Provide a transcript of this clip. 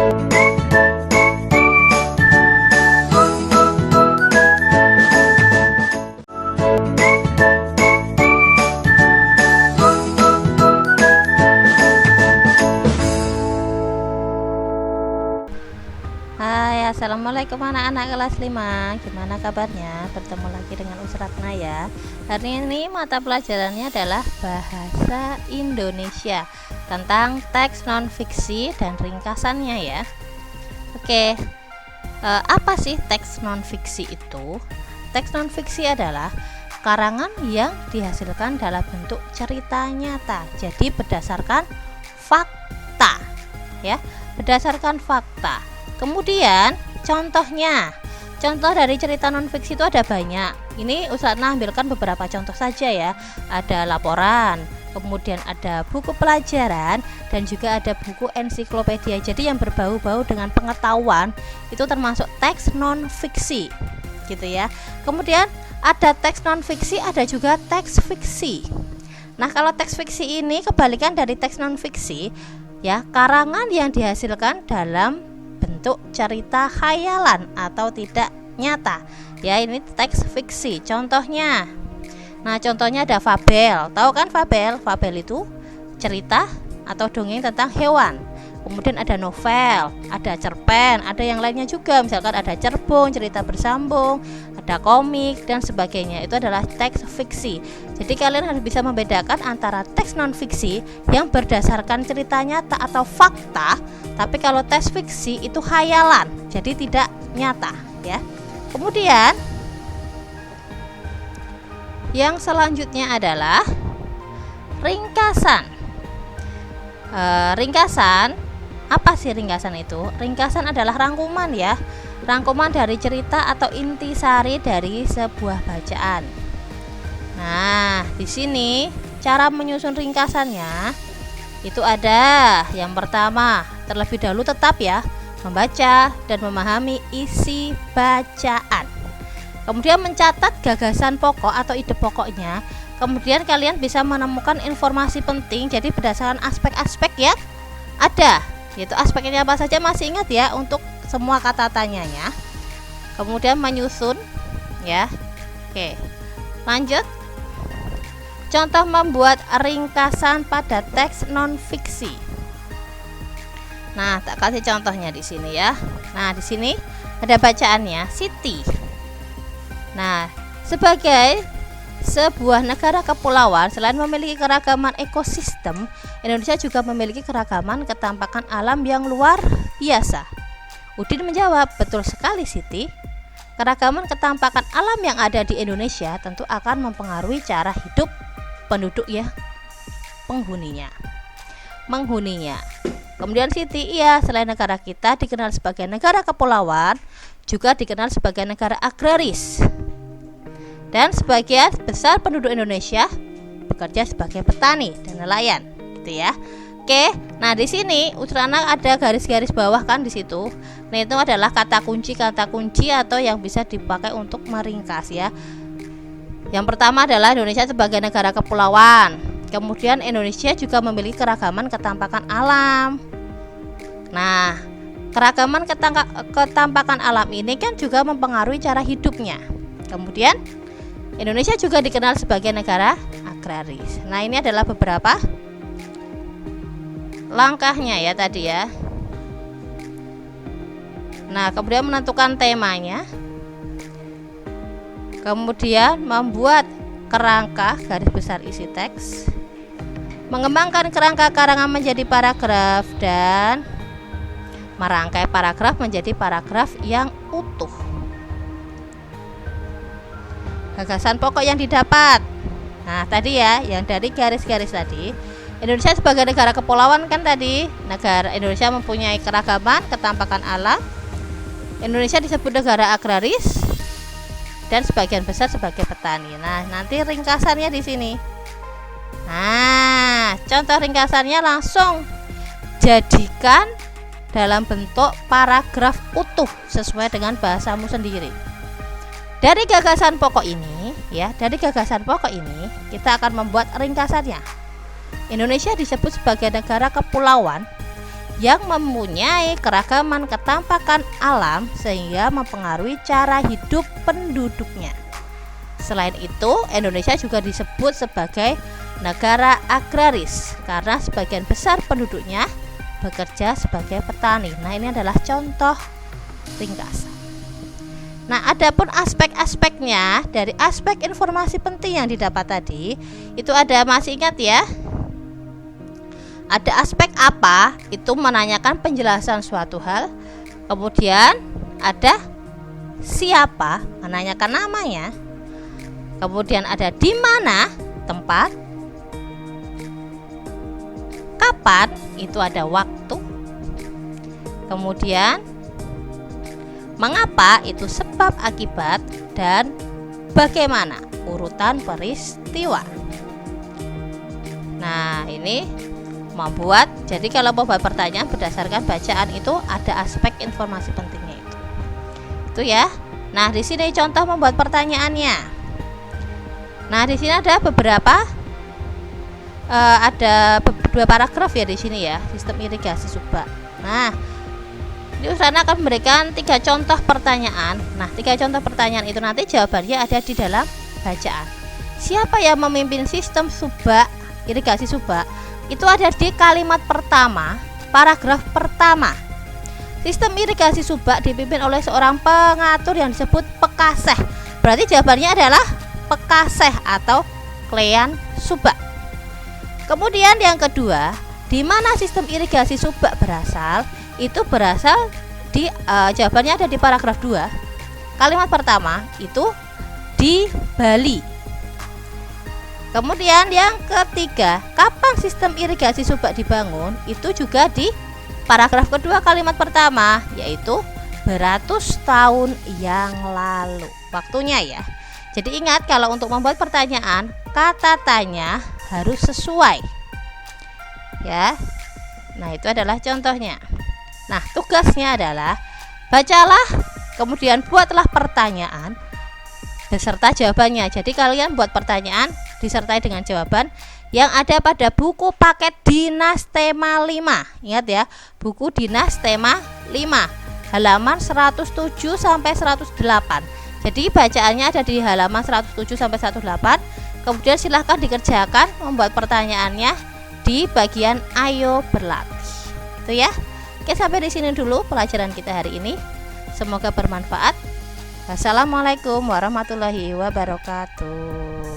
Hai, assalamualaikum anak-anak kelas 5. Gimana kabarnya? Bertemu lagi dengan Usratna ya. Hari ini mata pelajarannya adalah bahasa Indonesia tentang teks non-fiksi dan ringkasannya ya. Oke, apa sih teks non-fiksi itu? Teks non-fiksi adalah karangan yang dihasilkan dalam bentuk cerita nyata. Jadi berdasarkan fakta ya, berdasarkan fakta. Kemudian contoh dari cerita non-fiksi itu ada banyak. Ini Ustazah ambilkan beberapa contoh saja ya. Ada laporan, kemudian ada buku pelajaran, dan juga ada buku ensiklopedia. Jadi yang berbau-bau dengan pengetahuan itu termasuk teks non-fiksi gitu ya. Kemudian ada teks non-fiksi, ada juga teks fiksi. Nah, kalau teks fiksi ini kebalikan dari teks non-fiksi ya, karangan yang dihasilkan dalam bentuk cerita khayalan atau tidak nyata ya, ini teks fiksi. Contohnya, nah contohnya ada fabel. Tahu kan fabel? Fabel itu cerita atau dongeng tentang hewan. Kemudian ada novel, ada cerpen, ada yang lainnya juga, misalkan ada cerbung, cerita bersambung, ada komik dan sebagainya. Itu adalah teks fiksi. Jadi kalian harus bisa membedakan antara teks non fiksi yang berdasarkan cerita nyata atau fakta, tapi kalau teks fiksi itu khayalan, jadi tidak nyata ya. Kemudian yang selanjutnya adalah ringkasan. Ringkasan, apa sih ringkasan itu? Ringkasan adalah rangkuman ya, rangkuman dari cerita atau intisari dari sebuah bacaan. Nah, di sini cara menyusun ringkasannya itu ada yang pertama, terlebih dahulu tetap ya membaca dan memahami isi bacaan. Kemudian mencatat gagasan pokok atau ide pokoknya. Kemudian kalian bisa menemukan informasi penting, jadi berdasarkan aspek-aspek yang ada. Yaitu aspeknya apa saja, masih ingat ya untuk semua kata tanyanya. Kemudian menyusun ya. Oke, lanjut. Contoh membuat ringkasan pada teks non fiksi. Nah, tak kasih contohnya di sini ya. Nah, di sini ada bacaannya Siti. Nah, sebagai sebuah negara kepulauan, selain memiliki keragaman ekosistem, Indonesia juga memiliki keragaman ketampakan alam yang luar biasa. Udin menjawab, betul sekali Siti. Keragaman ketampakan alam yang ada di Indonesia tentu akan mempengaruhi cara hidup penduduk ya, menghuninya. Kemudian Siti, iya, selain negara kita dikenal sebagai negara kepulauan, juga dikenal sebagai negara agraris. Dan sebagian besar penduduk Indonesia bekerja sebagai petani dan nelayan, gitu ya. Oke, nah di sini Usrana ada garis-garis bawah kan di situ. Nah, itu adalah kata kunci atau yang bisa dipakai untuk meringkas ya. Yang pertama adalah Indonesia sebagai negara kepulauan. Kemudian Indonesia juga memiliki keragaman ketampakan alam. Nah, keragaman ketampakan alam ini kan juga mempengaruhi cara hidupnya. Kemudian Indonesia juga dikenal sebagai negara agraris. Nah, ini adalah beberapa langkahnya ya tadi ya. Nah, kemudian menentukan temanya. Kemudian membuat kerangka garis besar isi teks. Mengembangkan kerangka karangan menjadi paragraf dan merangkai paragraf menjadi paragraf yang utuh. Gagasan pokok yang didapat. Nah, tadi ya, yang dari garis-garis tadi, Indonesia sebagai negara kepulauan kan tadi, negara Indonesia mempunyai keragaman ketampakan alam. Indonesia disebut negara agraris dan sebagian besar sebagai petani. Nah, nanti ringkasannya di sini. Nah, contoh ringkasannya langsung jadikan dalam bentuk paragraf utuh sesuai dengan bahasamu sendiri. Dari gagasan pokok ini kita akan membuat ringkasannya. Indonesia disebut sebagai negara kepulauan yang mempunyai keragaman ketampakan alam sehingga mempengaruhi cara hidup penduduknya. Selain itu, Indonesia juga disebut sebagai negara agraris karena sebagian besar penduduknya bekerja sebagai petani. Nah, ini adalah contoh ringkasan. Nah, adapun aspek-aspeknya dari aspek informasi penting yang didapat tadi, itu ada, masih ingat ya? Ada aspek apa? Itu menanyakan penjelasan suatu hal. Kemudian ada siapa, menanyakan namanya. Kemudian ada di mana, tempat. Kapan, itu ada waktu. Kemudian mengapa, itu sebab akibat. Dan bagaimana, urutan peristiwa. Nah, ini membuat, jadi kalau membuat pertanyaan berdasarkan bacaan itu ada aspek informasi pentingnya itu ya. Nah, di sini contoh membuat pertanyaannya. Nah, di sini ada beberapa ada dua paragraf ya di sini ya, sistem irigasi subak. Nah, ini Usrana akan memberikan 3 contoh pertanyaan. Nah, 3 contoh pertanyaan itu nanti jawabannya ada di dalam bacaan. Siapa yang memimpin sistem subak, irigasi subak? Itu ada di kalimat pertama, paragraf pertama. Sistem irigasi subak dipimpin oleh seorang pengatur yang disebut pekaseh. Berarti jawabannya adalah pekaseh atau klean subak. Kemudian yang kedua, di mana sistem irigasi subak berasal? Itu berasal di jawabannya ada di paragraf 2. Kalimat pertama itu di Bali. Kemudian yang ketiga, kapan sistem irigasi subak dibangun? Itu juga di paragraf kedua kalimat pertama, yaitu beratus tahun yang lalu. Waktunya ya. Jadi ingat, kalau untuk membuat pertanyaan, kata tanya harus sesuai. Ya. Nah, itu adalah contohnya. Nah, tugasnya adalah bacalah, kemudian buatlah pertanyaan beserta jawabannya. Jadi kalian buat pertanyaan disertai dengan jawaban yang ada pada buku paket Dinas Tema 5. Ingat ya, buku Dinas Tema 5, halaman 107 sampai 108. Jadi bacaannya ada di halaman 107 sampai 108. Kemudian silahkan dikerjakan membuat pertanyaannya di bagian ayo berlatih. Itu ya. Oke, sampai di sini dulu pelajaran kita hari ini. Semoga bermanfaat. Wassalamualaikum warahmatullahi wabarakatuh.